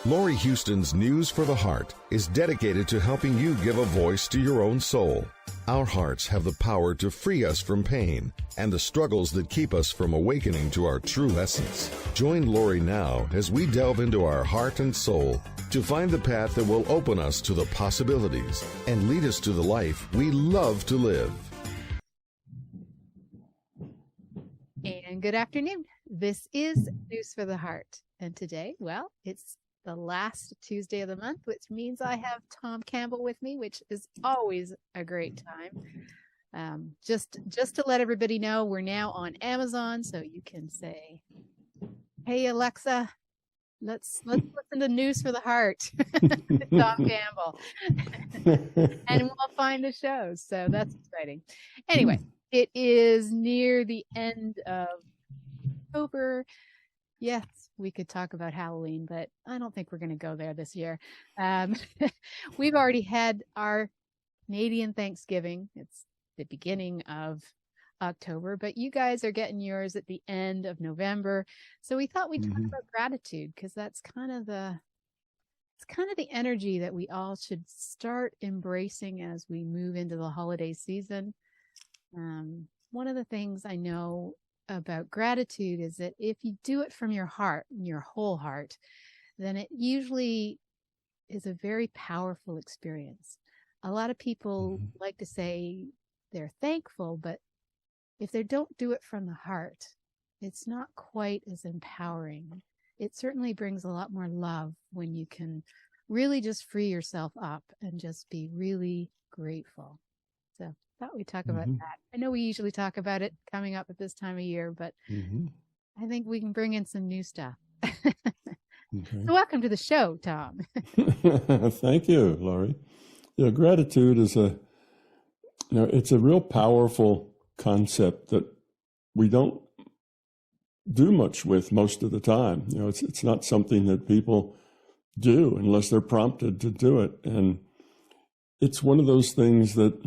Laurie Huston's News for the Heart is dedicated to helping you give a voice to your own soul. Our hearts have the power to free us from pain and the struggles that keep us from awakening to our true essence. Join Laurie now as we delve into our heart and soul to find the path that will open us to the possibilities and lead us to the life we love to live. And good afternoon. This is News for the Heart. And today, well, it's the last Tuesday of the month, which means I have Tom Campbell with me, which is always a great time. Just to let everybody know, we're now on Amazon, so you can say, "Hey Alexa, let's listen to News for the Heart," Tom Campbell, and we'll find the shows. So that's exciting. Anyway, it is near the end of October. Yes, we could talk about Halloween, but I don't think we're going to go there this year. We've already had our Canadian Thanksgiving. It's the beginning of October, but you guys are getting yours at the end of November. So we thought we'd talk about gratitude, because that's kind of the energy that we all should start embracing as we move into the holiday season. One of the things I know about gratitude is that if you do it from your heart, your whole heart, then it usually is a very powerful experience. A lot of people like to say they're thankful, but if they don't do it from the heart, it's not quite as empowering. It certainly brings a lot more love when you can really just free yourself up and just be really grateful. So thought we'd talk about that. I know we usually talk about it coming up at this time of year, but I think we can bring in some new stuff. So welcome to the show, Tom. Thank you, Laurie. Yeah, gratitude is it's a real powerful concept that we don't do much with most of the time. It's not something that people do unless they're prompted to do it. And it's one of those things that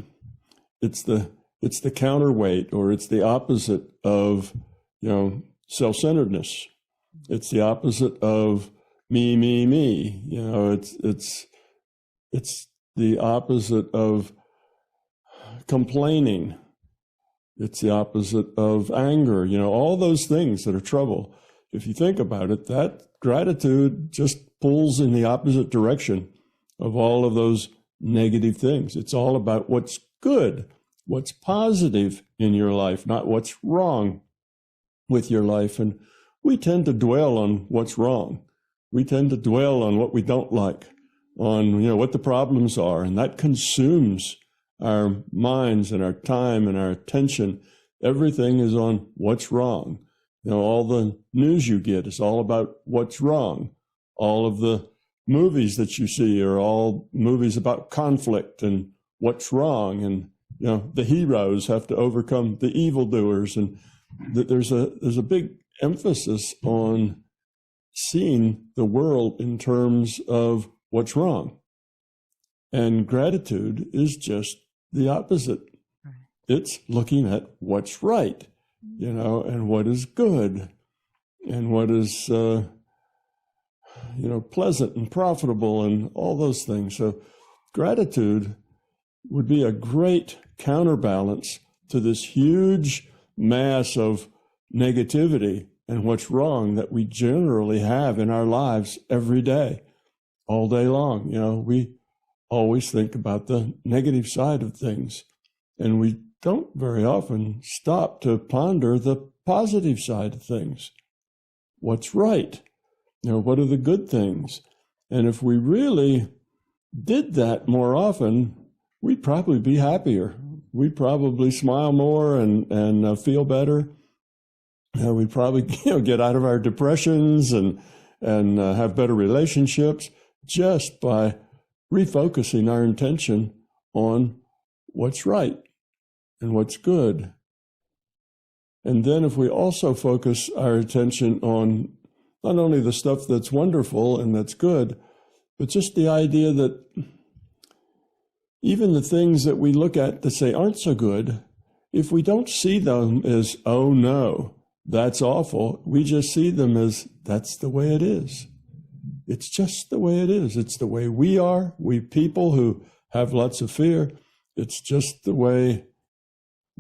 it's the counterweight, or it's the opposite of, self-centeredness. It's the opposite of me. It's the opposite of complaining. It's the opposite of anger, all those things that are trouble. If you think about it, that gratitude just pulls in the opposite direction of all of those negative things. It's all about what's good, what's positive in your life, not what's wrong with your life. And we tend to dwell on what's wrong. We tend to dwell on what we don't like, on, what the problems are. And that consumes our minds and our time and our attention. Everything is on what's wrong. All the news you get is all about what's wrong. All of the movies that you see are all movies about conflict and what's wrong. And, the heroes have to overcome the evildoers. And there's a big emphasis on seeing the world in terms of what's wrong. And gratitude is just the opposite. It's looking at what's right, and what is good, and what is, pleasant and profitable, and all those things. So gratitude would be a great counterbalance to this huge mass of negativity and what's wrong that we generally have in our lives every day, all day long. We always think about the negative side of things, and we don't very often stop to ponder the positive side of things. What's right? What are the good things? And if we really did that more often, we'd probably be happier. We'd probably smile more and feel better. We'd probably get out of our depressions and have better relationships just by refocusing our intention on what's right and what's good. And then if we also focus our attention on not only the stuff that's wonderful and that's good, but just the idea that even the things that we look at that say aren't so good, if we don't see them as, oh no, that's awful, we just see them as that's the way it is. It's just the way it is. It's the way we are, we people who have lots of fear. It's just the way,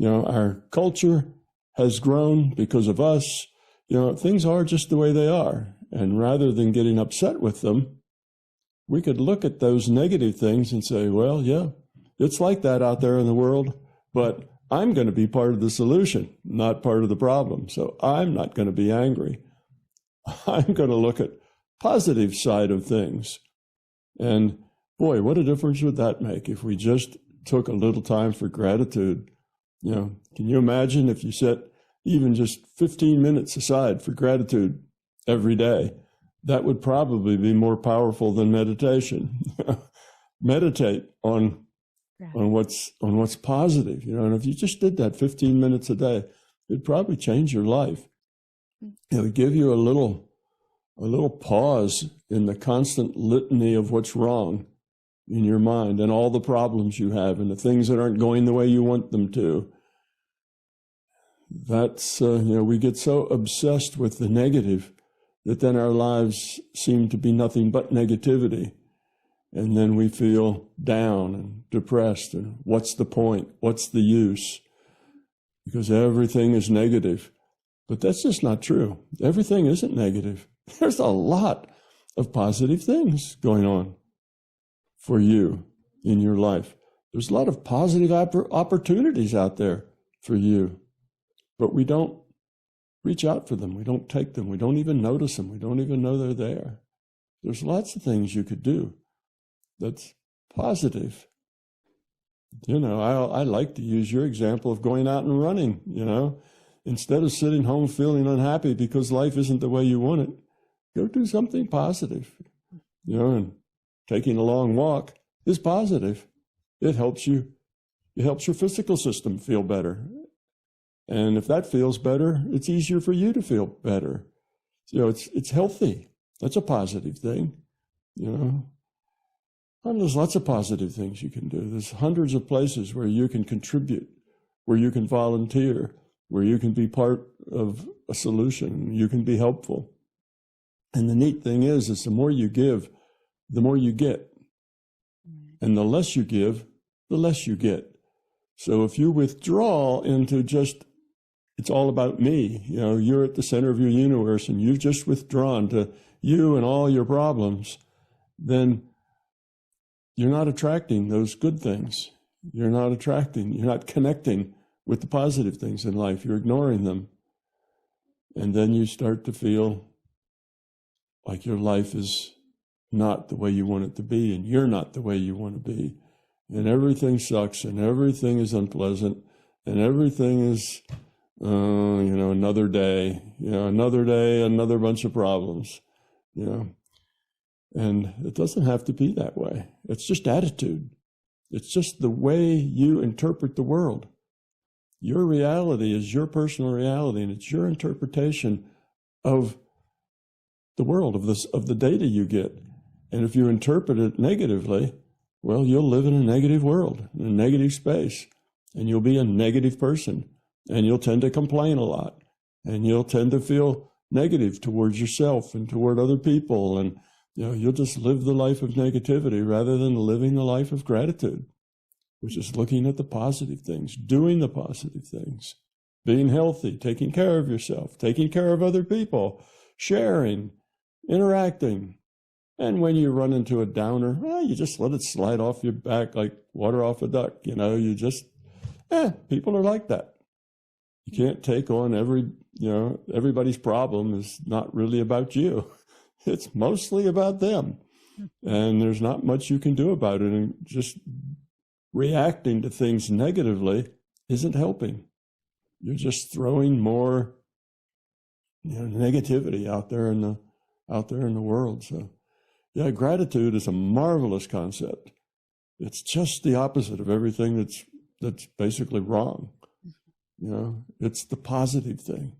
our culture has grown because of us. Things are just the way they are. And rather than getting upset with them, we could look at those negative things and say, well, yeah, it's like that out there in the world, but I'm going to be part of the solution, not part of the problem. So I'm not going to be angry. I'm going to look at positive side of things. And boy, what a difference would that make if we just took a little time for gratitude? Can you imagine if you set even just 15 minutes aside for gratitude every day? That would probably be more powerful than meditation. Meditate on what's positive, and if you just did that 15 minutes a day, it'd probably change your life. It would give you a little pause in the constant litany of what's wrong in your mind and all the problems you have and the things that aren't going the way you want them to. That's, we get so obsessed with the negative that then our lives seem to be nothing but negativity. And then we feel down and depressed. And what's the point? What's the use? Because everything is negative. But that's just not true. Everything isn't negative. There's a lot of positive things going on for you in your life. There's a lot of positive opportunities out there for you. But we don't reach out for them. We don't take them. We don't even notice them. We don't even know they're there. There's lots of things you could do that's positive. I like to use your example of going out and running, Instead of sitting home feeling unhappy because life isn't the way you want it, go do something positive, and taking a long walk is positive. It helps your physical system feel better. And if that feels better, it's easier for you to feel better. It's healthy. That's a positive thing, And there's lots of positive things you can do. There's hundreds of places where you can contribute, where you can volunteer, where you can be part of a solution, you can be helpful. And the neat thing is the more you give, the more you get. And the less you give, the less you get. So if you withdraw into just, it's all about me, you're at the center of your universe and you've just withdrawn to you and all your problems, then you're not attracting those good things. You're not connecting with the positive things in life. You're ignoring them. And then you start to feel like your life is not the way you want it to be, and you're not the way you want to be. And everything sucks, and everything is unpleasant, and everything is, another day, another bunch of problems, And it doesn't have to be that way. It's just attitude. It's just the way you interpret the world. Your reality is your personal reality, and it's your interpretation of the world, of the data you get. And if you interpret it negatively, well, you'll live in a negative world, in a negative space, and you'll be a negative person, and you'll tend to complain a lot, and you'll tend to feel negative towards yourself and toward other people, and you'll just live the life of negativity rather than living the life of gratitude, which is looking at the positive things, doing the positive things, being healthy, taking care of yourself, taking care of other people, sharing, interacting. And when you run into a downer, you just let it slide off your back like water off a duck. You just, people are like that. You can't take on everybody's problem is not really about you. It's mostly about them. And there's not much you can do about it. And just reacting to things negatively isn't helping. You're just throwing more negativity out there in the world. So gratitude is a marvelous concept. It's just the opposite of everything that's basically wrong. It's the positive thing.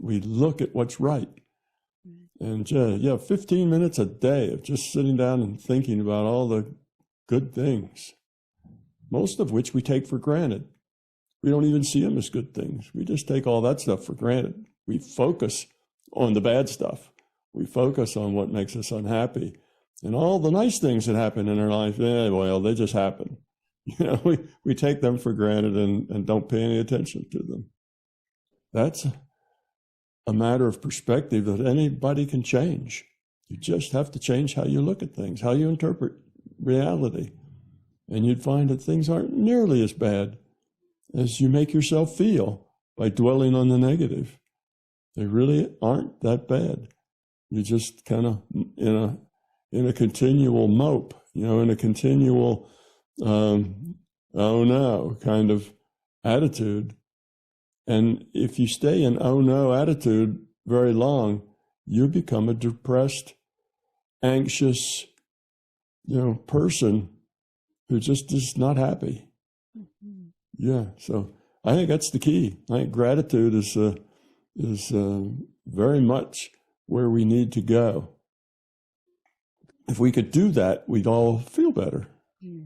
We look at what's right. And 15 minutes a day of just sitting down and thinking about all the good things, most of which we take for granted. We don't even see them as good things. We just take all that stuff for granted. We focus on the bad stuff. We focus on what makes us unhappy. And all the nice things that happen in our life, well, they just happen. We take them for granted and don't pay any attention to them. That's a matter of perspective that anybody can change. You just have to change how you look at things, how you interpret reality. And you'd find that things aren't nearly as bad as you make yourself feel by dwelling on the negative. They really aren't that bad. You're just kind of in a continual mope, in a continual, oh no kind of attitude. And if you stay in oh no attitude very long, you become a depressed, anxious, person who just is not happy. Mm-hmm. Yeah, so I think that's the key. I think gratitude is very much where we need to go. If we could do that, we'd all feel better. Yeah.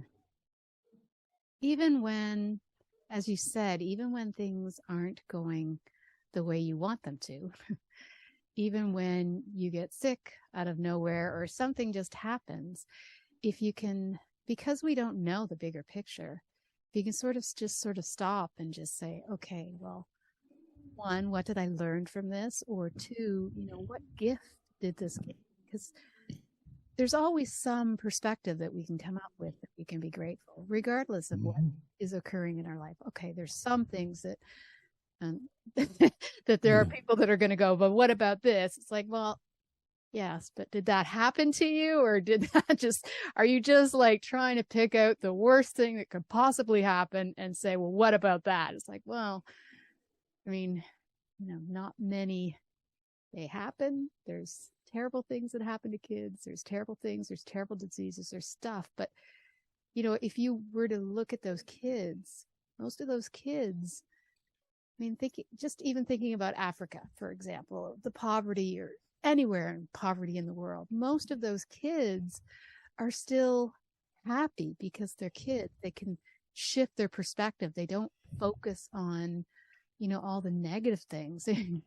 Even when, as you said, even when things aren't going the way you want them to, even when you get sick out of nowhere or something just happens, if you can, because we don't know the bigger picture, if you can sort of stop and just say, okay, well, one, what did I learn from this? Or two, what gift did this give? Because there's always some perspective that we can come up with that we can be grateful, regardless of what is occurring in our life. Okay, there's some things that that there are people that are going to go, but what about this? It's like, well, yes, but did that happen to you? Or are you just like trying to pick out the worst thing that could possibly happen and say, well, what about that? It's like, well, I mean, not many, they happen. There's terrible things that happen to kids. There's terrible things. There's terrible diseases. There's stuff. But, if you were to look at those kids, most of those kids, I mean, thinking about Africa, for example, the poverty or anywhere in poverty in the world, most of those kids are still happy because they're kids. They can shift their perspective. They don't focus on, all the negative things. I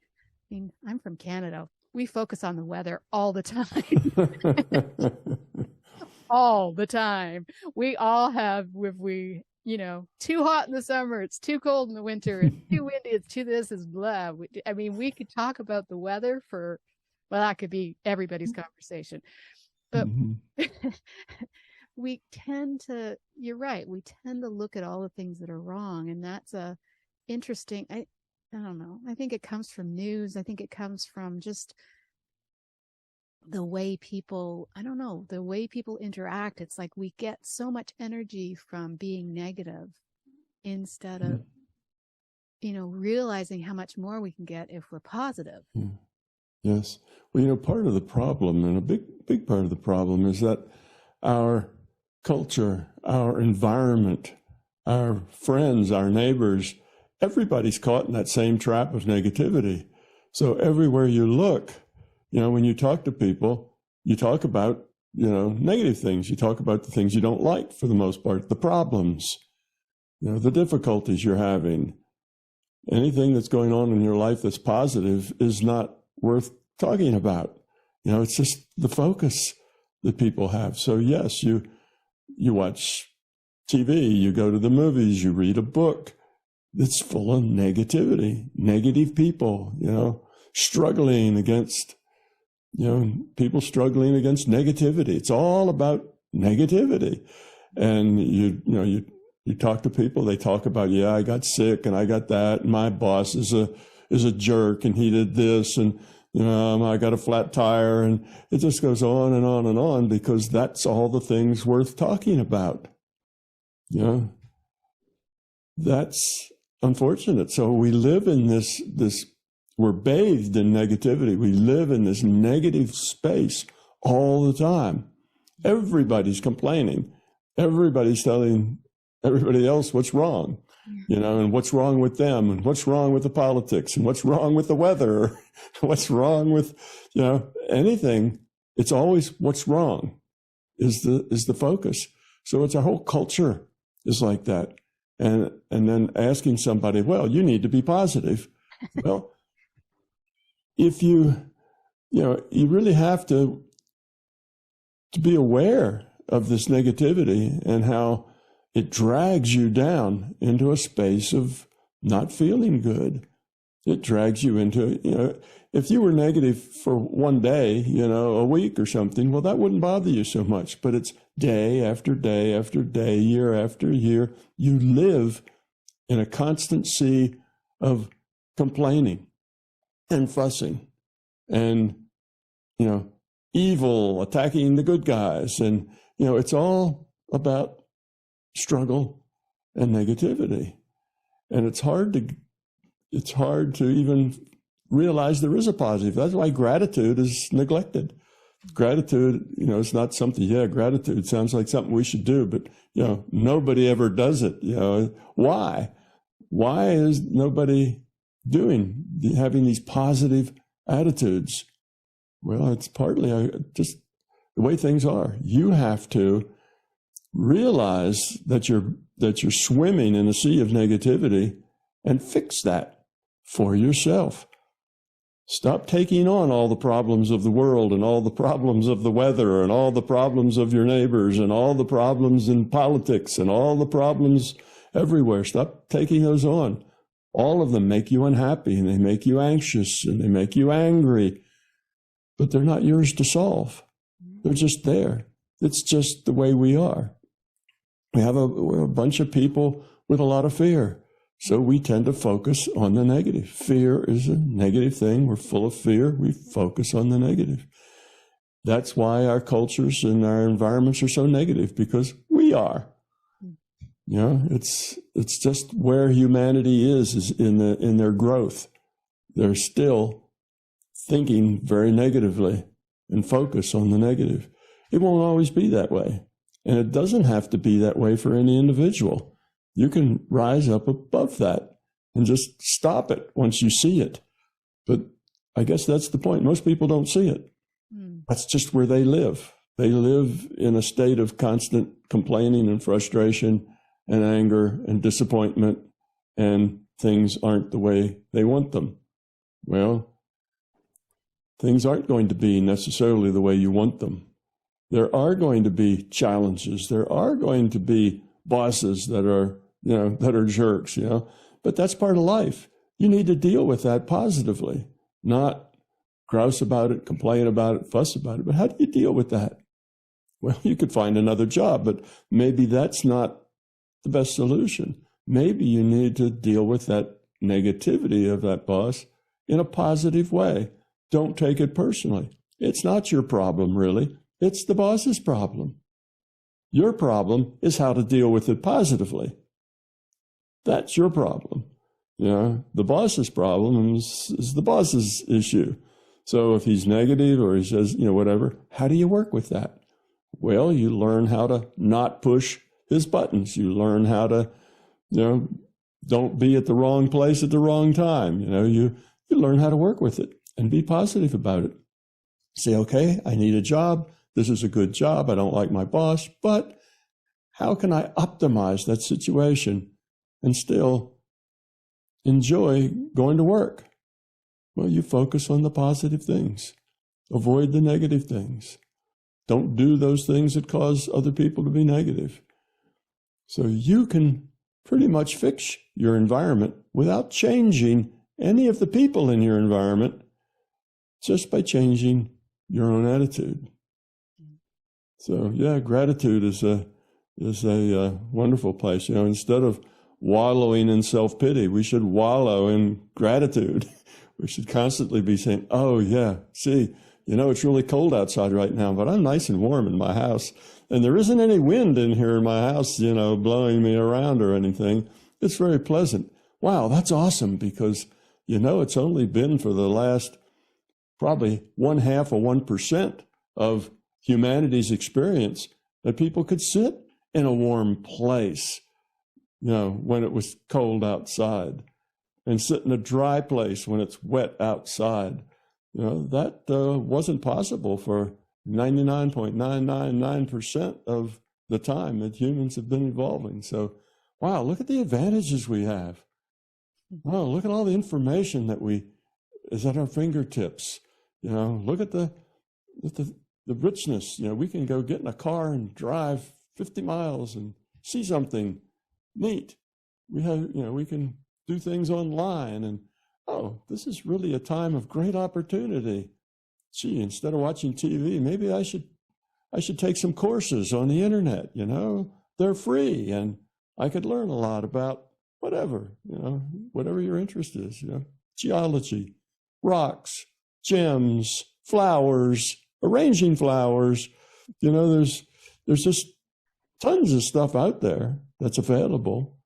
mean, I'm from Canada. We focus on the weather all the time. All the time. We all have, too hot in the summer, it's too cold in the winter, it's too windy, it's too this, is blah. We could talk about the weather that could be everybody's conversation. But we tend to, you're right, we tend to look at all the things that are wrong. And that's interesting. I don't know. I think it comes from news. I think it comes from just the way people interact. It's like we get so much energy from being negative instead of, realizing how much more we can get if we're positive. Yeah. Yes. Well, part of the problem, and a big part of the problem, is that our culture, our environment, our friends, our neighbors, everybody's caught in that same trap of negativity. So everywhere you look, when you talk to people, you talk about, negative things. You talk about the things you don't like for the most part, the problems, the difficulties you're having. Anything that's going on in your life that's positive is not worth talking about. It's just the focus that people have. So yes, you watch TV, you go to the movies, you read a book that's full of negativity, negative people, struggling against, people struggling against negativity. It's all about negativity. And you talk to people, they talk about, I got sick and I got that, and my boss is a jerk and he did this, and I got a flat tire, and it just goes on and on and on, because that's all the things worth talking about. That's unfortunate. So we live in this, we're bathed in negativity. We live in this negative space all the time. Everybody's complaining. Everybody's telling everybody else what's wrong, and what's wrong with them, and what's wrong with the politics, and what's wrong with the weather, what's wrong with, anything. It's always what's wrong is the focus. So it's our whole culture is like that. And then asking somebody, well, you need to be positive. Well, if you you really have to be aware of this negativity and how it drags you down into a space of not feeling good. It drags you into, if you were negative for one day, a week or something, well, that wouldn't bother you so much. But it's day after day after day, year after year. You live in a constant sea of complaining and fussing and, evil attacking the good guys. And, it's all about struggle and negativity. And it's hard to even realize there is a positive. That's why gratitude is neglected. Gratitude, it's not something, gratitude sounds like something we should do, but, nobody ever does it. Why? Why is nobody having these positive attitudes? Well, it's partly just the way things are. You have to realize that you're swimming in a sea of negativity and fix that for yourself. Stop taking on all the problems of the world and all the problems of the weather and all the problems of your neighbors and all the problems in politics and all the problems everywhere. Stop taking those on. All of them make you unhappy and they make you anxious and they make you angry, but they're not yours to solve. They're just there. It's just the way we are. We're a bunch of people with a lot of fear. So we tend to focus on the negative. Fear is a negative thing. We're full of fear. We focus on the negative. That's why our cultures and our environments are so negative, because we are. It's just where humanity is in their growth. They're still thinking very negatively and focus on the negative. It won't always be that way. And it doesn't have to be that way for any individual. You can rise up above that and just stop it once you see it. But I guess that's the point. Most people don't see it. That's just where they live. They live in a state of constant complaining and frustration and anger and disappointment, and things aren't the way they want them. Well, things aren't going to be necessarily the way you want them. There are going to be challenges. There are going to be bosses that are jerks, but that's part of life. You need to deal with that positively, not grouse about it, complain about it, fuss about it. But how do you deal with that? Well, you could find another job, but maybe that's not the best solution. Maybe you need to deal with that negativity of that boss in a positive way. Don't take it personally. It's not your problem, really. It's the boss's problem. Your problem is how to deal with it positively. That's your problem. The boss's problem is the boss's issue. So if he's negative or he says, whatever, how do you work with that? Well, you learn how to not push his buttons. You learn how to, don't be at the wrong place at the wrong time. You learn how to work with it and be positive about it. Say, okay, I need a job. This is a good job. I don't like my boss, but how can I optimize that situation and still enjoy going to work? Well, you focus on the positive things. Avoid the negative things. Don't do those things that cause other people to be negative. So you can pretty much fix your environment without changing any of the people in your environment, just by changing your own attitude. So yeah, gratitude is a wonderful place. Instead of wallowing in self-pity, we should wallow in gratitude. We should constantly be saying, oh yeah, see, it's really cold outside right now, but I'm nice and warm in my house. And there isn't any wind in here in my house, blowing me around or anything. It's very pleasant. Wow, that's awesome, because, it's only been for the last probably 0.5% of humanity's experience that people could sit in a warm place, when it was cold outside, and sit in a dry place when it's wet outside. That wasn't possible for 99.999% of the time that humans have been evolving. So, wow, look at the advantages we have. Wow, look at all the information that is at our fingertips. You know, look at the richness. You know, we can go get in a car and drive 50 miles and see something neat. We have, you know, we can do things online, and oh, this is really a time of great opportunity. Gee, instead of watching TV, maybe I should take some courses on the internet. You know, they're free, and I could learn a lot about whatever, you know, whatever your interest is. You know, geology, rocks, gems, flowers, arranging flowers. You know, there's just tons of stuff out there that's available.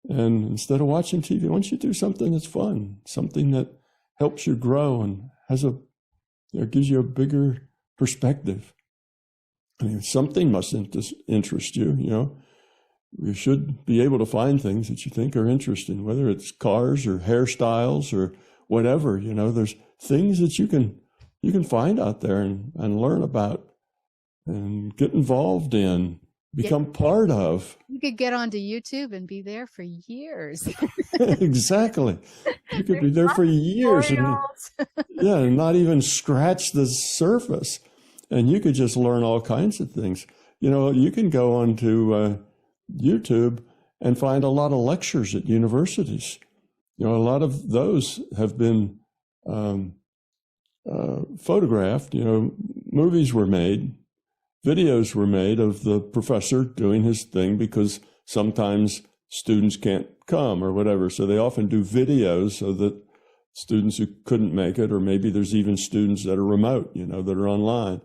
And instead of watching TV, why don't you do something that's fun, something that helps you grow and has a, you know, gives you a bigger perspective. I mean, something must interest you, you know. You should be able to find things that you think are interesting, whether it's cars or hairstyles or whatever. You know, there's things that you can find out there and learn about and get involved in, become part of. You could get onto YouTube and be there for years. Exactly. You could be there for years and, yeah, and not even scratch the surface. And you could just learn all kinds of things. You know, you can go onto YouTube and find a lot of lectures at universities. You know, a lot of those have been photographed. You know, movies were made, videos were made of the professor doing his thing, because sometimes students can't come or whatever. So they often do videos so that students who couldn't make it, or maybe there's even students that are remote, you know, that are online.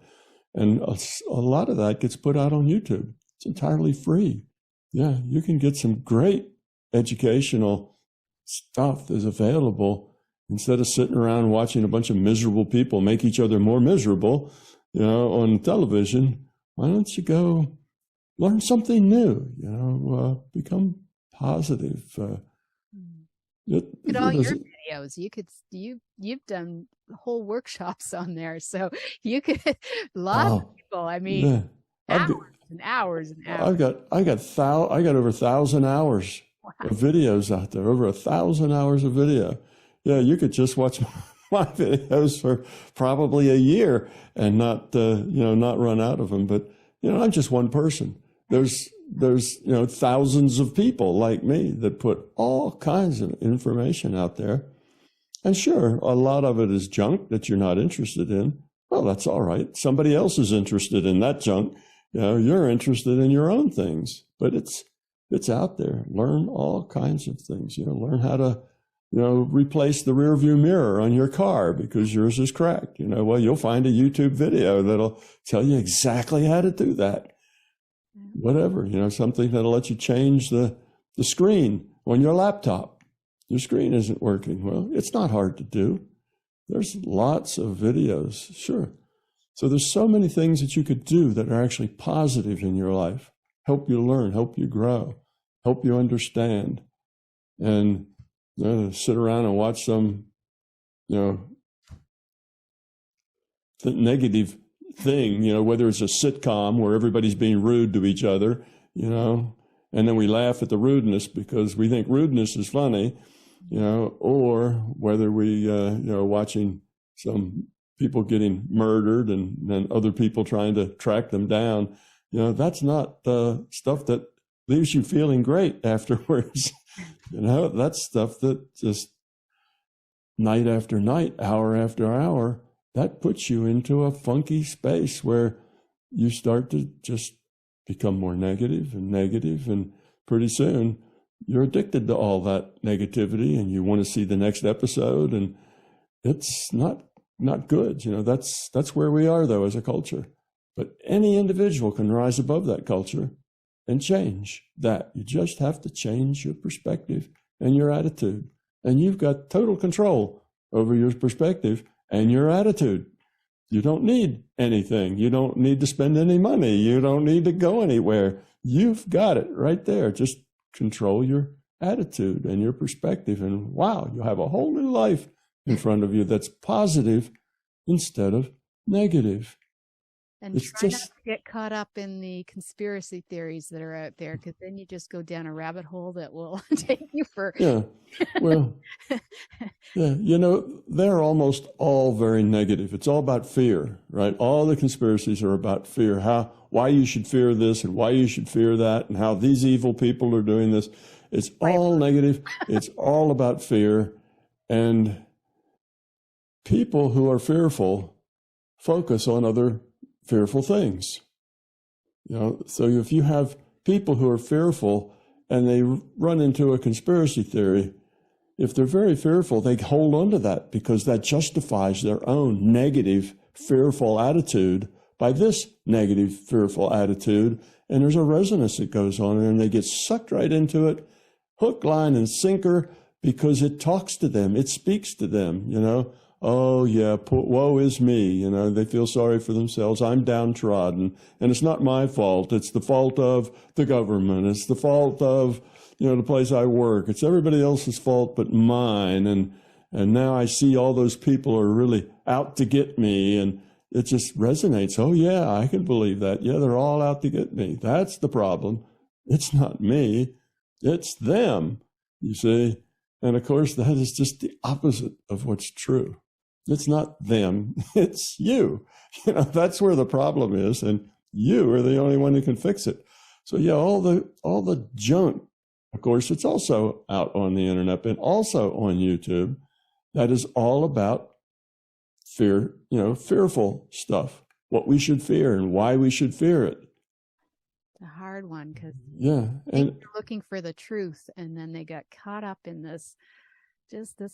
And a lot of that gets put out on YouTube. It's entirely free. Yeah, you can get some great educational stuff that's available instead of sitting around watching a bunch of miserable people make each other more miserable, you know, on television. Why don't you go learn something new, you know, become positive. Look at all your videos. You've done whole workshops on there, so you could lots of people. I mean, yeah. Hours and hours. I got over 1,000 hours of videos out there. Over 1,000 hours of video. Yeah, you could just watch my videos for probably a year and not run out of them. But you know, I'm just one person. There's you know, thousands of people like me that put all kinds of information out there. And sure, a lot of it is junk that you're not interested in. Well, that's all right. Somebody else is interested in that junk. You know, you're interested in your own things, but it's out there. Learn all kinds of things. You know, learn how to, you know, replace the rear view mirror on your car because yours is cracked. You know, well, you'll find a YouTube video that'll tell you exactly how to do that. Whatever, you know, something that'll let you change the screen on your laptop. Your screen isn't working. Well, it's not hard to do. There's lots of videos, sure. So there's so many things that you could do that are actually positive in your life, help you learn, help you grow, help you understand. And you know, sit around and watch some, you know, negative thing, you know, whether it's a sitcom where everybody's being rude to each other, you know, and then we laugh at the rudeness because we think rudeness is funny, you know, or whether we, you know, watching some people getting murdered and then other people trying to track them down, you know, that's not stuff that leaves you feeling great afterwards. You know, that's stuff that just night after night, hour after hour, that puts you into a funky space where you start to just become more negative, and pretty soon you're addicted to all that negativity and you want to see the next episode, and it's not good. You know, that's where we are though as a culture. But any individual can rise above that culture and change that. You just have to change your perspective and your attitude. And you've got total control over your perspective and your attitude. You don't need anything. You don't need to spend any money. You don't need to go anywhere. You've got it right there. Just control your attitude and your perspective. And wow, you'll have a whole new life in front of you that's positive instead of negative. And It's try not just, to get caught up in the conspiracy theories that are out there, because then you just go down a rabbit hole that will take you for. yeah, well, yeah, they're almost all very negative. It's all about fear, right? All the conspiracies are about fear, why you should fear this and why you should fear that, and how these evil people are doing this. It's all negative. It's all about fear. And people who are fearful focus on other fearful things. So if you have people who are fearful and they run into a conspiracy theory, if they're very fearful, they hold on to that because that justifies their own negative, fearful attitude by this negative, fearful attitude. And there's a resonance that goes on, and they get sucked right into it, hook, line, and sinker, because it talks to them. It speaks to them, Oh, yeah, woe is me. They feel sorry for themselves. I'm downtrodden. And it's not my fault. It's the fault of the government. It's the fault of, the place I work. It's everybody else's fault but mine. And now I see all those people are really out to get me. And it just resonates. Oh, yeah, I can believe that. Yeah, they're all out to get me. That's the problem. It's not me. It's them, you see. And, of course, that is just the opposite of what's true. It's not them, it's you. That's where the problem is, and you are the only one who can fix it. So yeah, all the junk, of course, it's also out on the internet and also on YouTube. That is all about fear, fearful stuff, what we should fear and why we should fear it. It's a hard one, because and they're looking for the truth, and then they got caught up in this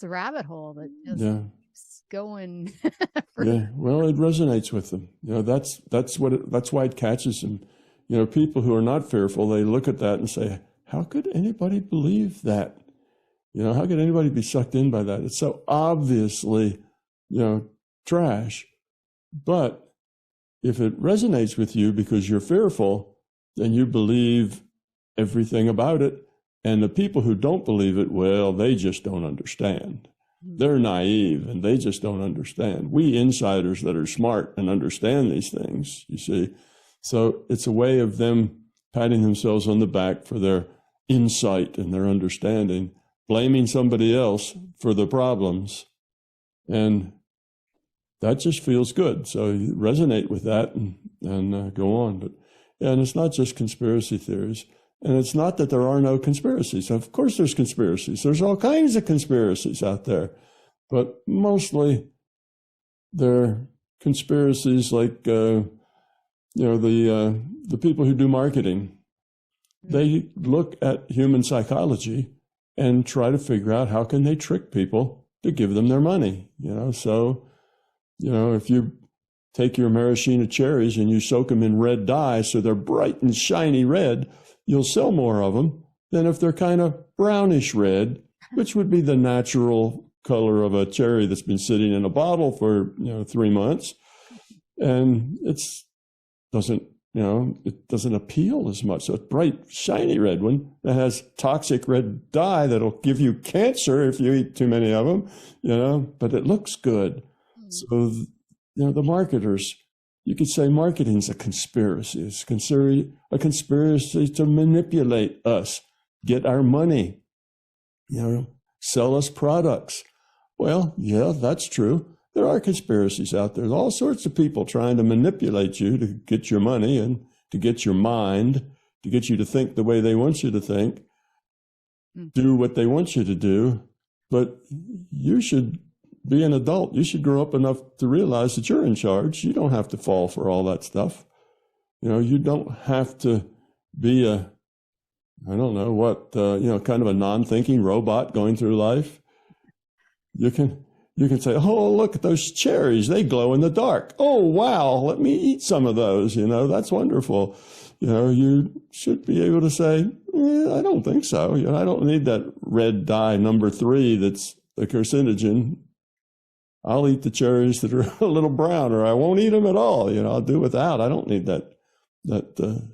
rabbit hole that just keeps going. Well, it resonates with them. That's why it catches them. People who are not fearful, they look at that and say, how could anybody believe that? How could anybody be sucked in by that? It's so obviously, trash. But if it resonates with you because you're fearful, then you believe everything about it. And the people who don't believe it, well, they just don't understand. They're naive and they just don't understand. We insiders that are smart and understand these things, you see. So it's a way of them patting themselves on the back for their insight and their understanding, blaming somebody else for the problems. And that just feels good. So you resonate with that and go on. And it's not just conspiracy theories. And it's not that there are no conspiracies. Of course there's conspiracies. There's all kinds of conspiracies out there. But mostly they're conspiracies like, the people who do marketing. They look at human psychology and try to figure out how can they trick people to give them their money. So, if you take your maraschino cherries and you soak them in red dye so they're bright and shiny red, you'll sell more of them than if they're kind of brownish red, which would be the natural color of a cherry that's been sitting in a bottle for 3 months. And it doesn't appeal as much. So a bright, shiny red one that has toxic red dye that'll give you cancer if you eat too many of them, but it looks good. So, the marketers, you could say marketing's a conspiracy. It's a conspiracy to manipulate us, get our money, sell us products. Well, yeah, that's true. There are conspiracies out there. There's all sorts of people trying to manipulate you to get your money and to get your mind, to get you to think the way they want you to think, do what they want you to do. But you should be an adult. You should grow up enough to realize that you're in charge. You don't have to fall for all that stuff. You don't have to be kind of a non-thinking robot going through life. You can say, oh, look at those cherries. They glow in the dark. Oh, wow. Let me eat some of those. That's wonderful. You should be able to say, I don't think so. I don't need that red dye number 3 that's the carcinogen. I'll eat the cherries that are a little brown, or I won't eat them at all. I'll do without. I don't need that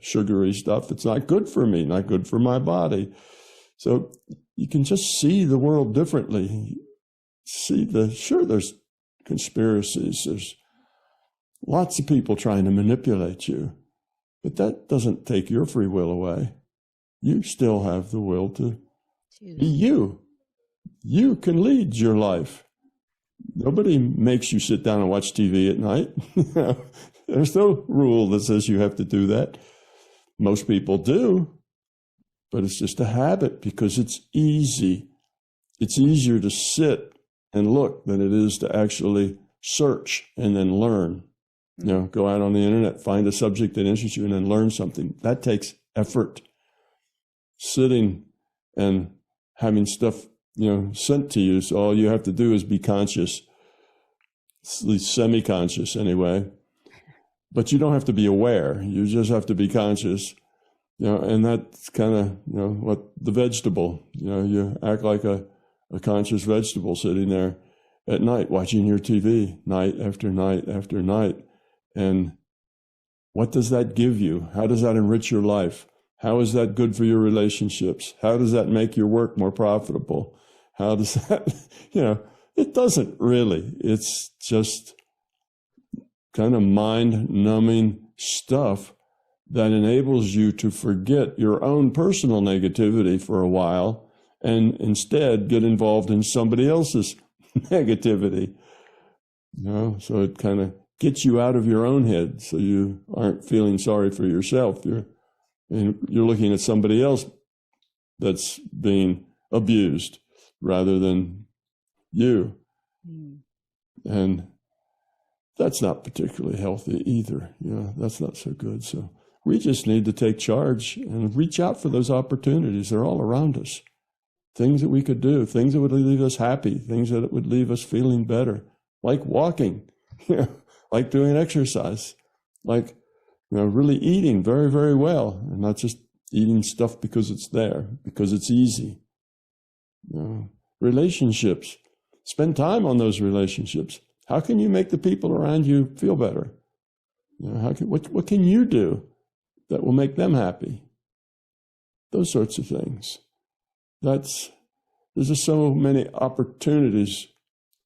sugary stuff. It's not good for me, not good for my body. So you can just see the world differently. There's conspiracies. lots of people trying to manipulate you. But that doesn't take your free will away. You still have the will to be you. You can lead your life. Nobody makes you sit down and watch TV at night. There's no rule that says you have to do that. Most people do, but it's just a habit because it's easy. It's easier to sit and look than it is to actually search and then learn. Go out on the internet, find a subject that interests you, and then learn something. That takes effort. Sitting and having stuff, sent to you, so all you have to do is be conscious, at least semi-conscious anyway. But you don't have to be aware. You just have to be conscious. And that's kind of, what the vegetable, you act like a conscious vegetable sitting there at night watching your TV night after night after night. And what does that give you? How does that enrich your life? How is that good for your relationships? How does that make your work more profitable? How does that, it doesn't really. It's just kind of mind-numbing stuff that enables you to forget your own personal negativity for a while and instead get involved in somebody else's negativity. So it kind of gets you out of your own head, so you aren't feeling sorry for yourself. You're looking at somebody else that's being abused rather than you. And that's not particularly healthy either. That's not so good. So we just need to take charge and reach out for those opportunities. They're all around us. Things that we could do, things that would leave us happy, things that would leave us feeling better, like walking, like doing exercise, like really eating very, very well, and not just eating stuff because it's there, because it's easy. Relationships, spend time on those relationships. How can you make the people around you feel better? What can you do that will make them happy? Those sorts of things. There's just so many opportunities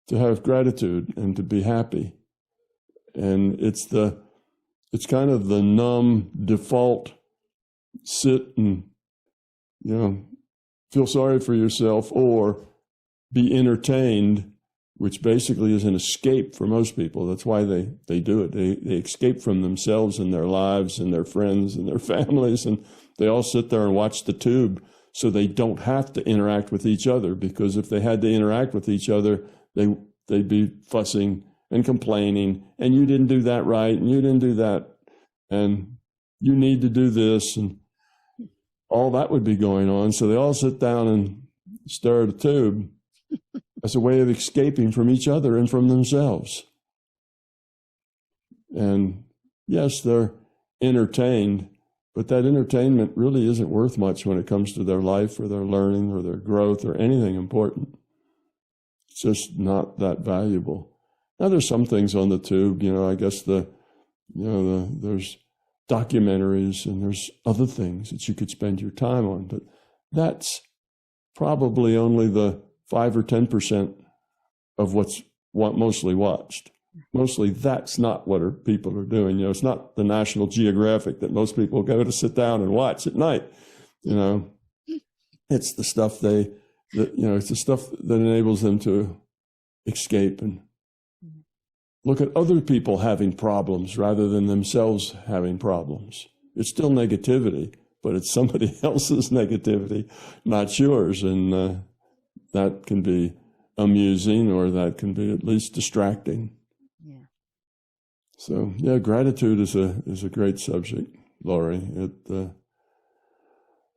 to have gratitude and to be happy. And it's kind of the numb default sit and, feel sorry for yourself or be entertained, which basically is an escape for most people. That's why they do it. They escape from themselves and their lives and their friends and their families, and they all sit there and watch the tube so they don't have to interact with each other, because if they had to interact with each other, they'd be fussing and complaining, and you didn't do that right, and you didn't do that, and you need to do this, and all that would be going on. So they all sit down and stare at a tube as a way of escaping from each other and from themselves. And yes, they're entertained, but that entertainment really isn't worth much when it comes to their life or their learning or their growth or anything important. It's just not that valuable. Now, there's some things on the tube, I guess there's documentaries and there's other things that you could spend your time on, but that's probably only the 5 or 10% of what's mostly watched. Mostly that's not what people are doing. It's not the National Geographic that most people go to sit down and watch at night. It's the stuff it's the stuff that enables them to escape and look at other people having problems rather than themselves having problems. It's still negativity, but it's somebody else's negativity, not yours. And that can be amusing, or that can be at least distracting. Yeah. So, gratitude is a great subject, Laurie.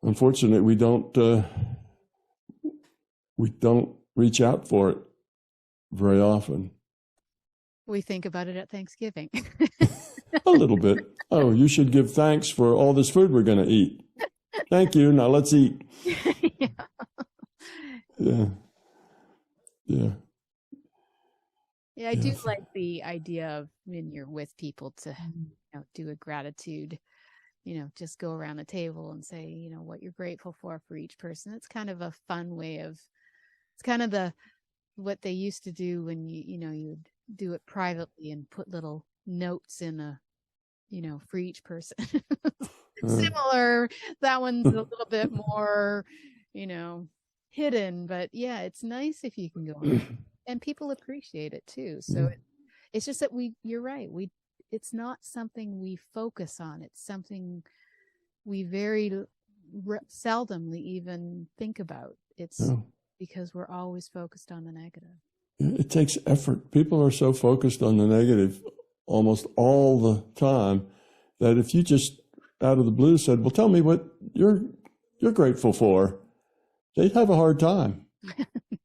Unfortunately, we don't reach out for it very often. We think about it at Thanksgiving. A little bit. Oh, you should give thanks for all this food we're going to eat. Thank you. Now let's eat. Yeah. Yeah, I do like the idea of when you're with people to do a gratitude, just go around the table and say, what you're grateful for each person. It's kind of a fun way it's kind of what they used to do when you would do it privately and put little notes in a, for each person. Similar. That one's a little bit more, hidden, but yeah, it's nice if you can go on. And people appreciate it too. So it's just that you're right. It's not something we focus on. It's something we very seldomly even think about. It's because we're always focused on the negative. It takes effort. People are so focused on the negative almost all the time that if you just out of the blue said, well, tell me what you're grateful for, they'd have a hard time.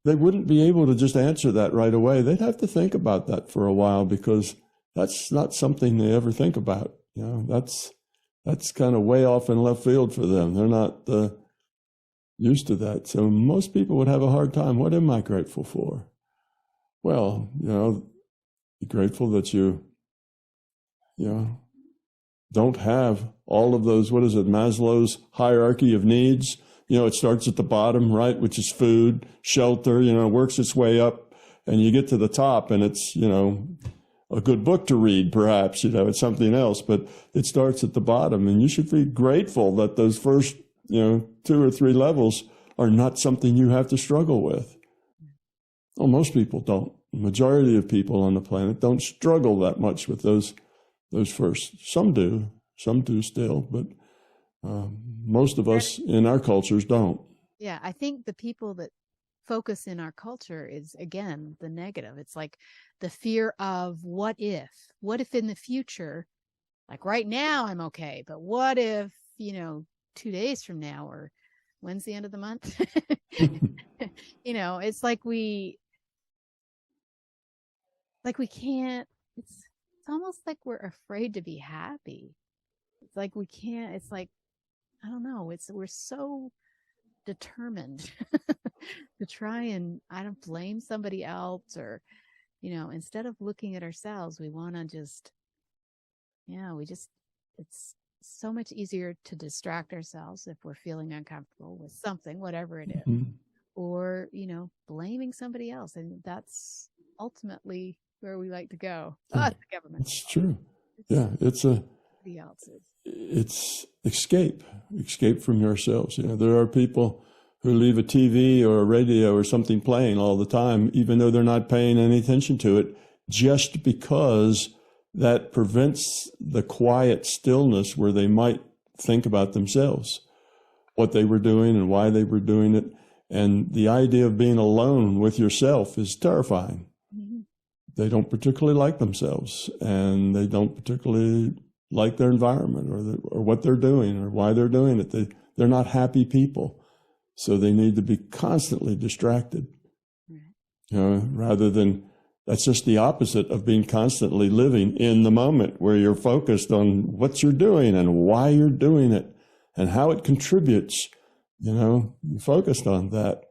They wouldn't be able to just answer that right away. They'd have to think about that for a while, because that's not something they ever think about. That's kind of way off in left field for them. They're not used to that. So most people would have a hard time. What am I grateful for? Well, be grateful that you don't have all of those, what is it, Maslow's hierarchy of needs. It starts at the bottom, right, which is food, shelter, works its way up, and you get to the top, and it's, a good book to read, perhaps, it's something else, but it starts at the bottom, and you should be grateful that those first, 2 or 3 levels are not something you have to struggle with. Well, most people don't. The majority of people on the planet don't struggle that much with those first. Some do still, but most of us in our cultures don't. Yeah, I think the people that focus in our culture is, again, the negative. It's like the fear of what if in the future, like right now I'm okay, but what if, 2 days from now, or when's the end of the month? It's like we can't, it's almost like we're afraid to be happy. It's like we can't, it's like, I don't know, we're so determined to try and, I don't blame somebody else, or, instead of looking at ourselves, we want to just, it's so much easier to distract ourselves if we're feeling uncomfortable with something, whatever it is, or, blaming somebody else. And that's ultimately where we like to go. Oh, it's the government. It's true. It's escape from yourselves. There are people who leave a TV or a radio or something playing all the time, even though they're not paying any attention to it, just because that prevents the quiet stillness where they might think about themselves, what they were doing and why they were doing it. And the idea of being alone with yourself is terrifying. Mm-hmm. They don't particularly like themselves, and they don't particularly like their environment or what they're doing or why they're doing it. They're not happy people. So they need to be constantly distracted, rather than, that's just the opposite of being constantly living in the moment, where you're focused on what you're doing and why you're doing it and how it contributes. You're focused on that.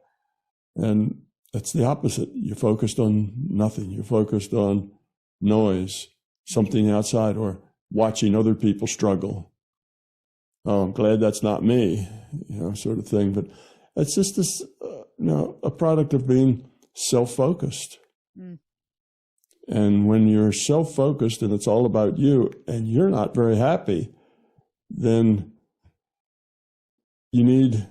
And that's the opposite. You're focused on nothing. You're focused on noise, something outside, or watching other people struggle. Oh, I'm glad that's not me, sort of thing. But it's just this, a product of being self-focused. Mm. And when you're self-focused and it's all about you and you're not very happy, then you need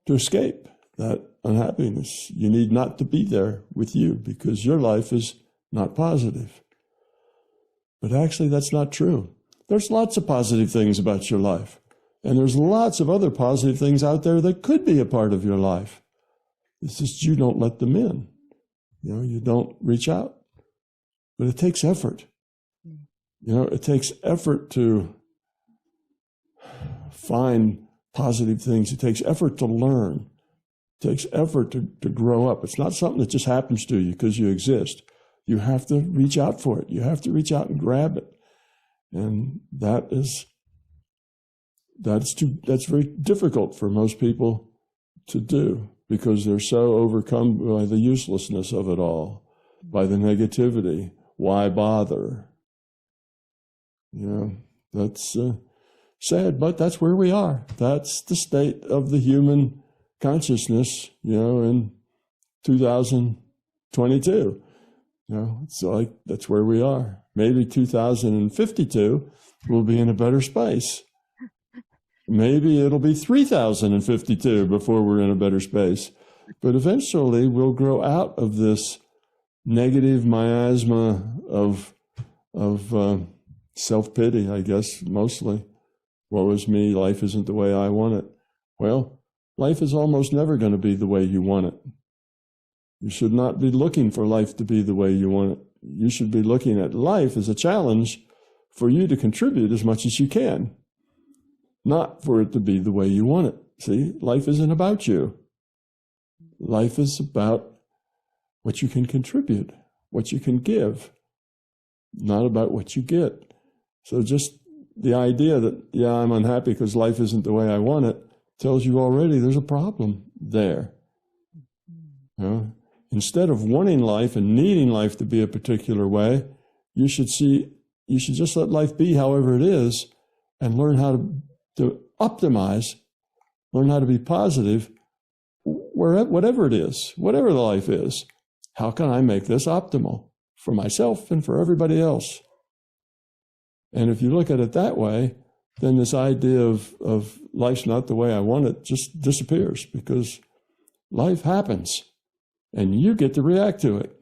to escape that unhappiness. You need not to be there with you because your life is not positive. But actually, that's not true. There's lots of positive things about your life. And there's lots of other positive things out there that could be a part of your life. It's just you don't let them in. You don't reach out. But it takes effort. It takes effort to find positive things. It takes effort to learn. It takes effort to grow up. It's not something that just happens to you because you exist. You have to reach out for it. You have to reach out and grab it. And that's very difficult for most people to do because they're so overcome by the uselessness of it all, by the negativity. Why bother? That's sad, but that's where we are. That's the state of the human consciousness, in 2022. It's like that's where we are. Maybe 2052 we'll be in a better space. Maybe it'll be 3052 before we're in a better space. But eventually we'll grow out of this negative miasma of self-pity, I guess, mostly. Woe is me, life isn't the way I want it. Well, life is almost never going to be the way you want it. You should not be looking for life to be the way you want it. You should be looking at life as a challenge for you to contribute as much as you can, not for it to be the way you want it. See, life isn't about you. Life is about what you can contribute, what you can give, not about what you get. So just the idea that, yeah, I'm unhappy because life isn't the way I want it, tells you already there's a problem there. Instead of wanting life and needing life to be a particular way, you should just let life be however it is and learn how to optimize, learn how to be positive, whatever it is, whatever the life is. How can I make this optimal for myself and for everybody else? And if you look at it that way, then this idea of life's not the way I want it just disappears, because life happens and you get to react to it.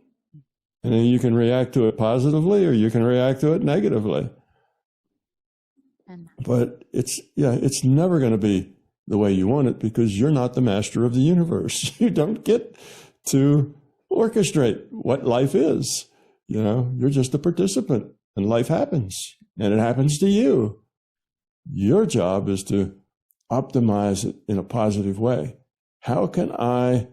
And then you can react to it positively or you can react to it negatively. But it's never going to be the way you want it, because you're not the master of the universe. You don't get to orchestrate what life is. You're just a participant, and life happens, and it happens to you. Your job is to optimize it in a positive way. How can I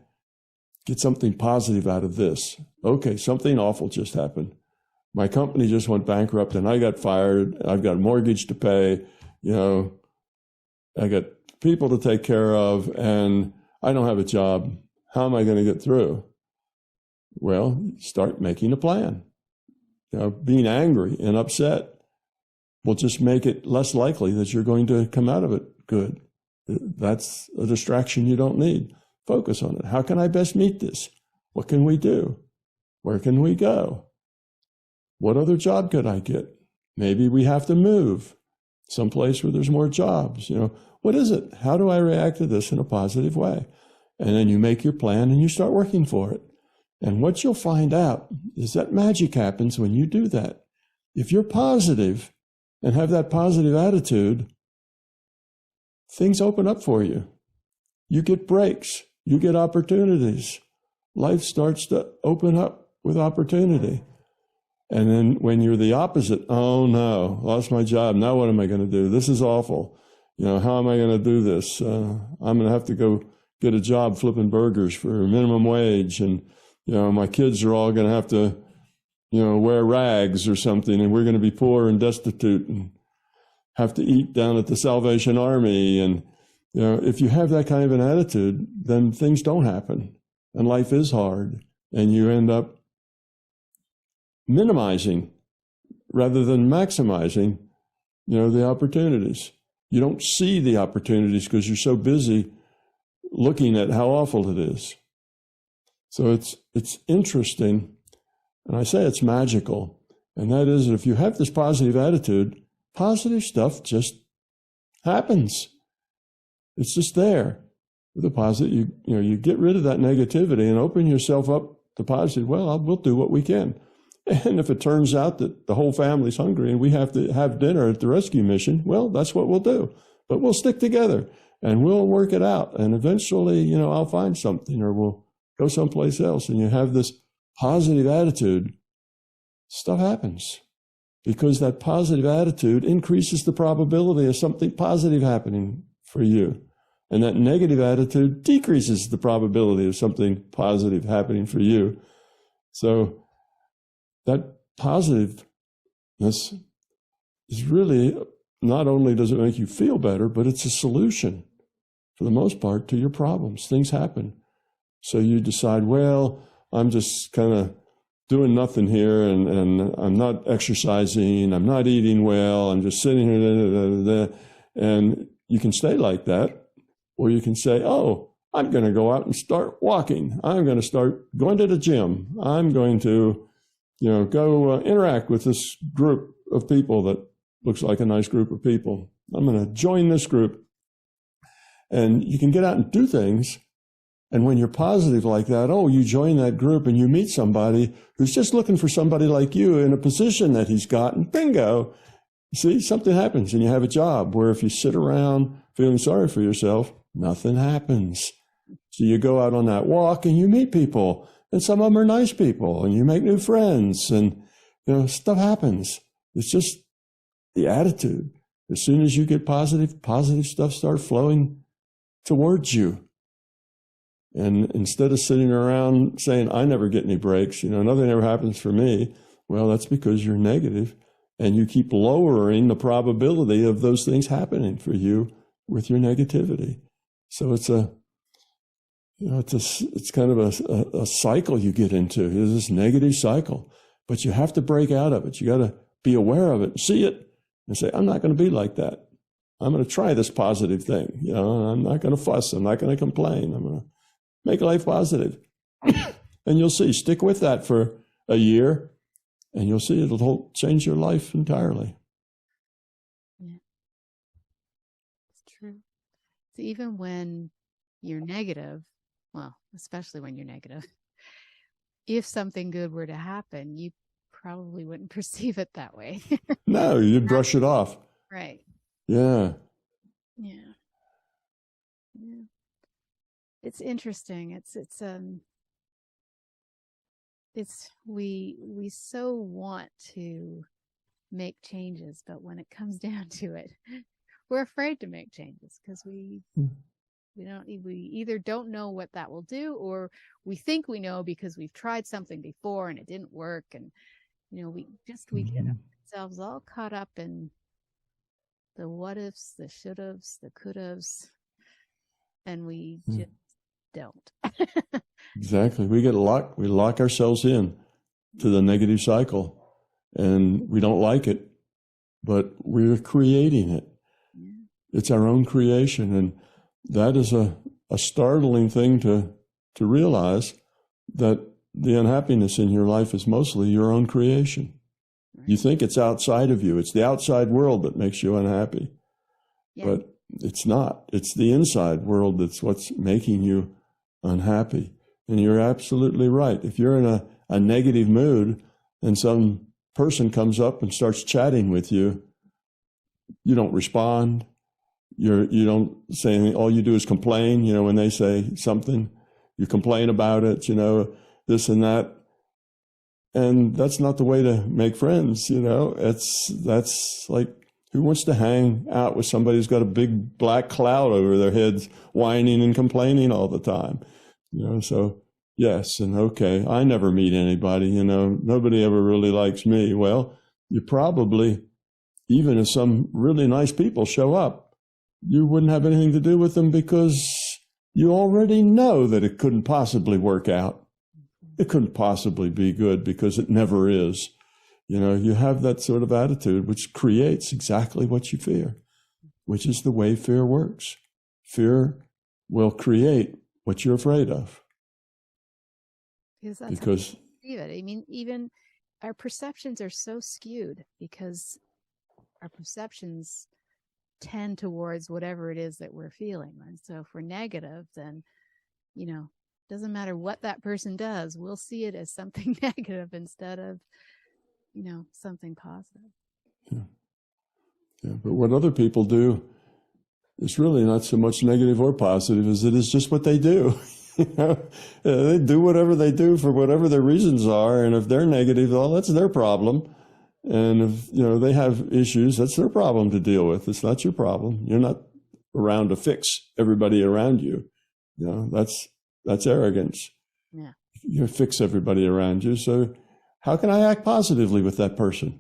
get something positive out of this? Okay, something awful just happened. My company just went bankrupt and I got fired. I've got a mortgage to pay. I got people to take care of, and I don't have a job. How am I going to get through? Well, start making a plan. Being angry and upset will just make it less likely that you're going to come out of it good. That's a distraction you don't need. Focus on it. How can I best meet this? What can we do? Where can we go? What other job could I get? Maybe we have to move someplace where there's more jobs. What is it? How do I react to this in a positive way? And then you make your plan and you start working for it. And what you'll find out is that magic happens when you do that. If you're positive and have that positive attitude, things open up for you. You get breaks. You get opportunities. Life starts to open up with opportunity. And then when you're the opposite, oh no, lost my job. Now what am I going to do? This is awful. How am I going to do this? I'm going to have to go get a job flipping burgers for minimum wage. And, my kids are all going to have to, wear rags or something. And we're going to be poor and destitute and have to eat down at the Salvation Army. And, if you have that kind of an attitude, then things don't happen and life is hard, and you end up minimizing rather than maximizing, the opportunities. You don't see the opportunities because you're so busy looking at how awful it is. So it's interesting, and I say it's magical, and that is that if you have this positive attitude, positive stuff just happens. It's just there. With a positive, you get rid of that negativity and open yourself up to positive. Well, we'll do what we can. And if it turns out that the whole family's hungry and we have to have dinner at the rescue mission, well, that's what we'll do. But we'll stick together and we'll work it out. And eventually, I'll find something, or we'll go someplace else. And you have this positive attitude, stuff happens. Because that positive attitude increases the probability of something positive happening for you. And that negative attitude decreases the probability of something positive happening for you. So that positiveness is really, not only does it make you feel better, but it's a solution, for the most part, to your problems. Things happen. So you decide, well, I'm just kind of doing nothing here, and I'm not exercising, I'm not eating well, I'm just sitting here, and you can stay like that. Or you can say, oh, I'm going to go out and start walking. I'm going to start going to the gym. I'm going to Go interact with this group of people that looks like a nice group of people. I'm going to join this group. And you can get out and do things. And when you're positive like that, you join that group and you meet somebody who's just looking for somebody like you in a position that he's got, and bingo, see, something happens and you have a job. Where if you sit around feeling sorry for yourself, nothing happens. So you go out on that walk and you meet people, and some of them are nice people, and you make new friends, and stuff happens. It's just the attitude. As soon as you get positive stuff starts flowing towards you. And instead of sitting around saying, I never get any breaks, nothing ever happens for me, well, that's because you're negative, and you keep lowering the probability of those things happening for you with your negativity. So it's kind of a cycle you get into. It's this negative cycle, but you have to break out of it. You got to be aware of it, see it, and say, I'm not going to be like that. I'm going to try this positive thing. I'm not going to fuss. I'm not going to complain. I'm going to make life positive. And you'll see, stick with that for a year, and you'll see it'll change your life entirely. Yeah. It's true. So even when you're negative, well, especially when you're negative, if something good were to happen, you probably wouldn't perceive it that way. No, you'd brush it off. Right. Yeah. Yeah. It's interesting. We so want to make changes, but when it comes down to it, we're afraid to make changes because we either don't know what that will do, or we think we know because we've tried something before and it didn't work, and we get ourselves all caught up in the what ifs, the should haves, the could haves, and we just don't. Exactly. We lock ourselves in to the negative cycle, and we don't like it, but we're creating it. Yeah. It's our own creation, and that is a startling thing to realize, that the unhappiness in your life is mostly your own creation. Right. You think it's outside of you. It's the outside world that makes you unhappy. Yeah. But it's not. It's the inside world that's what's making you unhappy. And you're absolutely right. If you're in a negative mood and some person comes up and starts chatting with you, you don't respond. You don't say anything. All you do is complain. When they say something, you complain about it, this and that. And that's not the way to make friends, That's like, who wants to hang out with somebody who's got a big black cloud over their heads, whining and complaining all the time? So yes, and okay, I never meet anybody, nobody ever really likes me. Well, you probably, even if some really nice people show up, you wouldn't have anything to do with them because you already know that it couldn't possibly work out. It couldn't possibly be good because it never is. You have that sort of attitude, which creates exactly what you fear, which is the way fear works. Fear will create what you're afraid of. Because that's how you perceive it. I mean, even our perceptions are so skewed because our perceptions tend towards whatever it is that we're feeling. And so if we're negative, then, doesn't matter what that person does, we'll see it as something negative instead of, something positive. Yeah. But what other people do is really not so much negative or positive as it is just what they do. They do whatever they do for whatever their reasons are. And if they're negative, well, that's their problem. And if, they have issues, that's their problem to deal with. It's not your problem. You're not around to fix everybody around you. That's arrogance. Yeah. You fix everybody around you. So how can I act positively with that person?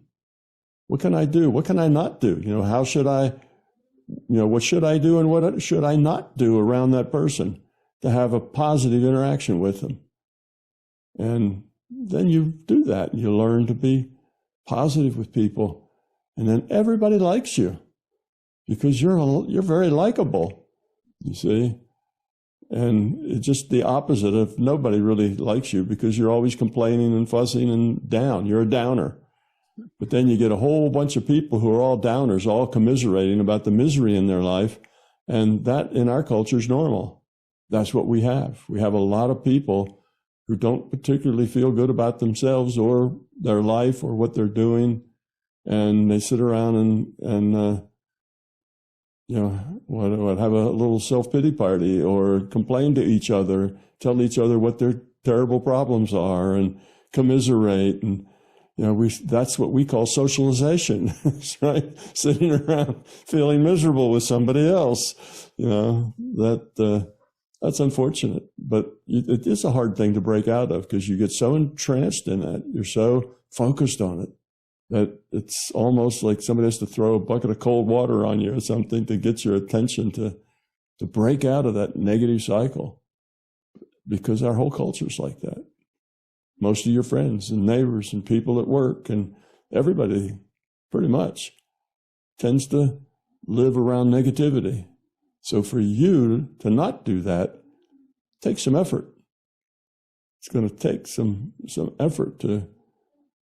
What can I do? What can I not do? How should I, what should I do and what should I not do around that person to have a positive interaction with them? And then you do that. You learn to be positive with people, and then everybody likes you because you're very likable. You see, And it's just the opposite of nobody really likes you because you're always complaining and fussing and down. You're a downer. But then you get a whole bunch of people who are all downers, all commiserating about the misery in their life. And that in our culture is normal. That's what we have. We have a lot of people who don't particularly feel good about themselves or their life or what they're doing. And they sit around and have a little self-pity party or complain to each other, tell each other what their terrible problems are and commiserate. And, that's what we call socialization, right? Sitting around feeling miserable with somebody else, that's unfortunate. But it is a hard thing to break out of because you get so entranced in that. You're so focused on it that it's almost like somebody has to throw a bucket of cold water on you or something to get your attention to break out of that negative cycle, because our whole culture is like that. Most of your friends and neighbors and people at work and everybody pretty much tends to live around negativity. So for you to not do that takes some effort. It's going to take some effort to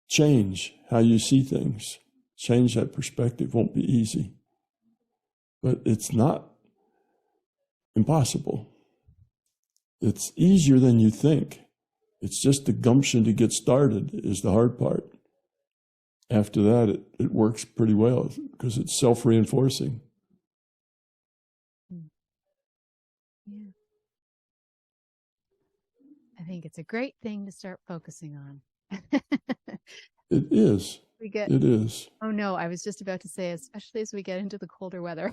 change how you see things. Change that perspective won't be easy. But it's not impossible. It's easier than you think. It's just the gumption to get started is the hard part. After that, it works pretty well because it's self-reinforcing. Yeah. I think it's a great thing to start focusing on. It is. It is. Oh no, I was just about to say, especially as we get into the colder weather.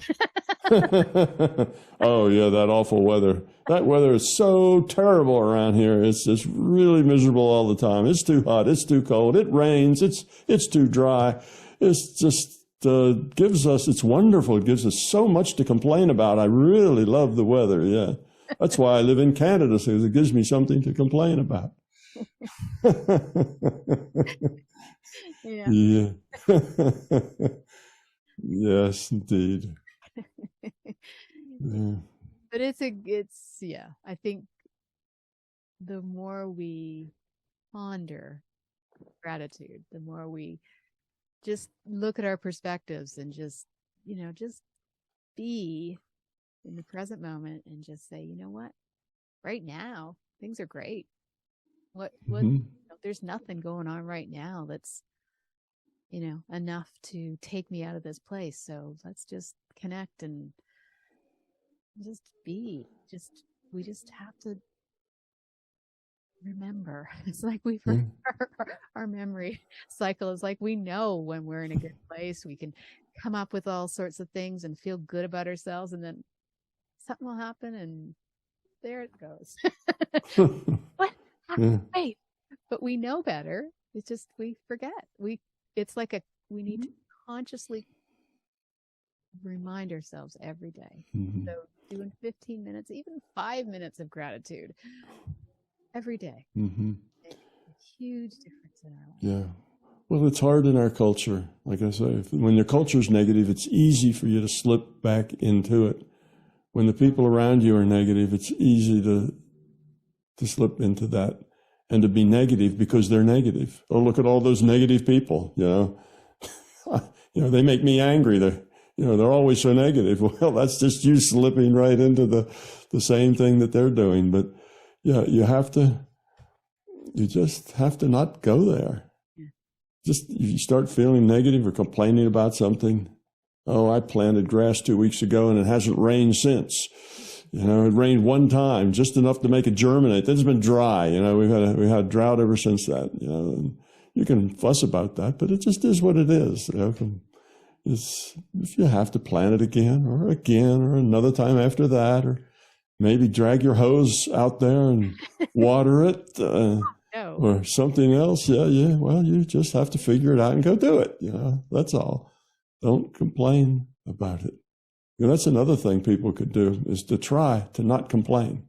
Oh yeah, that awful weather. That weather is so terrible around here. It's just really miserable all the time. It's too hot. It's too cold. It rains. It's too dry. It's just it's wonderful. It gives us so much to complain about. I really love the weather. Yeah, that's why I live in Canada, so it gives me something to complain about. Yeah. Yeah. Yes, indeed. Yeah. But I think the more we ponder gratitude, the more we just look at our perspectives and just be in the present moment and just say, you know what, right now, things are great. There's nothing going on right now that's, enough to take me out of this place. So let's just connect and just be. We just have to remember. It's like our memory cycle is like we know when we're in a good place. We can come up with all sorts of things and feel good about ourselves, and then something will happen, and there it goes. What? Wait, but we know better. It's just we forget. It's like we need to consciously remind ourselves every day. Mm-hmm. So doing 15 minutes, even 5 minutes of gratitude every day. Mm-hmm. Makes a huge difference in our life. Yeah. Well, it's hard in our culture. Like I say, when your culture is negative, it's easy for you to slip back into it. When the people around you are negative, it's easy to slip into that and to be negative because they're negative. Oh, look at all those negative people, they make me angry. They're always so negative. Well, that's just you slipping right into the same thing that they're doing. But yeah, you just have to not go there. Just if you start feeling negative or complaining about something, oh, I planted grass 2 weeks ago and it hasn't rained since. It rained one time, just enough to make it germinate. Then it's been dry. We had drought ever since that. And you can fuss about that, but it just is what it is. If you have to plant it again or another time after that, or maybe drag your hose out there and water it. Or something else. Yeah. Well, you just have to figure it out and go do it. That's all. Don't complain about it. That's another thing people could do is to try to not complain.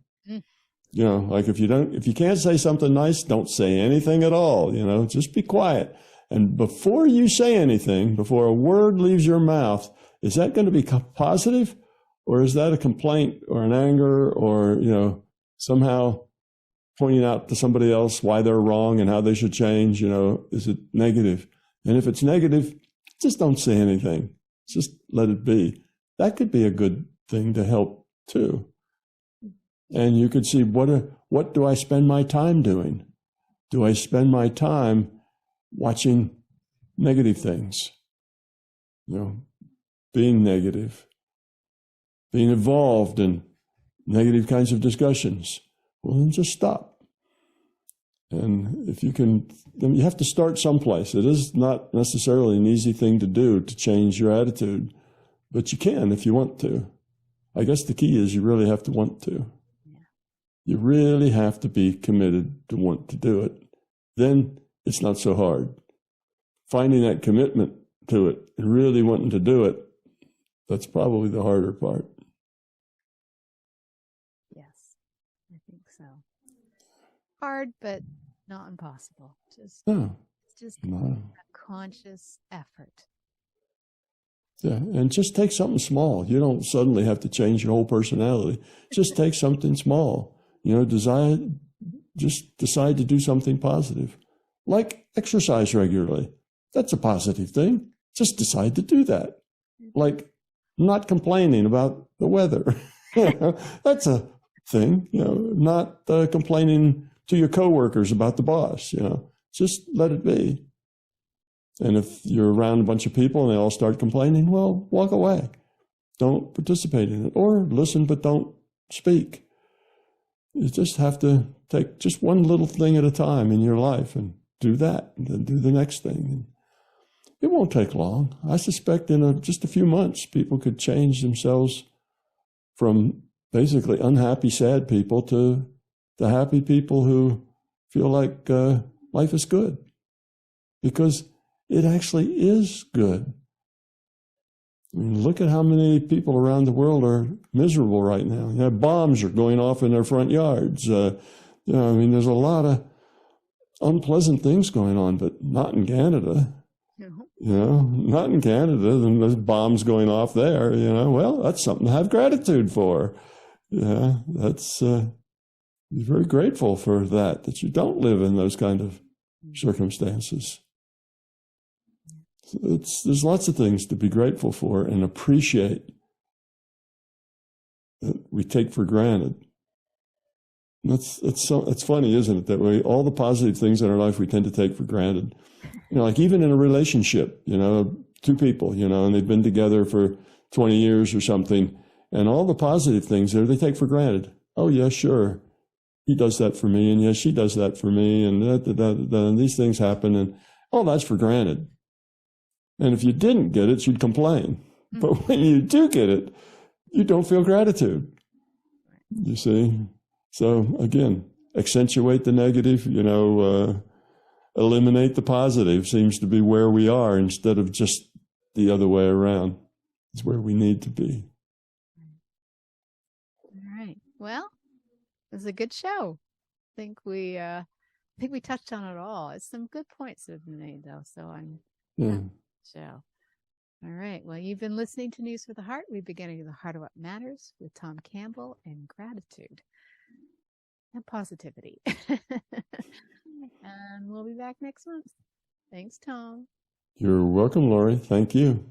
Like if you can't say something nice, don't say anything at all. Just be quiet. And before you say anything, before a word leaves your mouth, is that going to be positive Or is that a complaint or an anger or, somehow pointing out to somebody else why they're wrong and how they should change? Is it negative? And if it's negative, just don't say anything. Just let it be. That could be a good thing to help too. And you could see, what do I spend my time doing? Do I spend my time watching negative things? Being negative, being involved in negative kinds of discussions. Well, then just stop. And if you can, then you have to start someplace. It is not necessarily an easy thing to do to change your attitude, but you can if you want to. I guess the key is you really have to want to. You really have to be committed to want to do it. Then it's not so hard. Finding that commitment to it and really wanting to do it, that's probably the harder part. Yes, I think so. Hard, but not impossible. Just a conscious effort. Yeah, and just take something small. You don't suddenly have to change your whole personality. Just take something small. Just decide to do something positive. Like exercise regularly. That's a positive thing. Just decide to do that. Like not complaining about the weather. That's a thing. Not complaining to your coworkers about the boss. Just let it be. And if you're around a bunch of people and they all start complaining, well, walk away. Don't participate in it. Or listen, but don't speak. You just have to take just one little thing at a time in your life and do that, and then do the next thing. And it won't take long. I suspect in just a few months, people could change themselves from basically unhappy, sad people to the happy people who feel like life is good. Because it actually is good. I mean, look at how many people around the world are miserable right now. Bombs are going off in their front yards. There's a lot of unpleasant things going on, but not in Canada. No. Not in Canada. Then there's bombs going off there. Well, that's something to have gratitude for. That's be very grateful for that you don't live in those kind of circumstances. There's lots of things to be grateful for and appreciate that we take for granted. It's funny, isn't it, that all the positive things in our life we tend to take for granted. Like even in a relationship, two people, and they've been together for 20 years or something, and all the positive things there they take for granted. Oh yeah, sure, he does that for me, and yes, she does that for me, and and these things happen, and all that's for granted. And if you didn't get it, you'd complain. But when you do get it, you don't feel gratitude. You see? So again, accentuate the negative, eliminate the positive seems to be where we are instead of just the other way around. It's where we need to be. All right. Well, it was a good show. I think we touched on it all. It's some good points that have been made, though. So I'm show. All right. Well, you've been listening to News for the Heart. We've been getting to the heart of what matters with Tom Campbell and gratitude and positivity. And we'll be back next month. Thanks, Tom. You're welcome, Laurie. Thank you.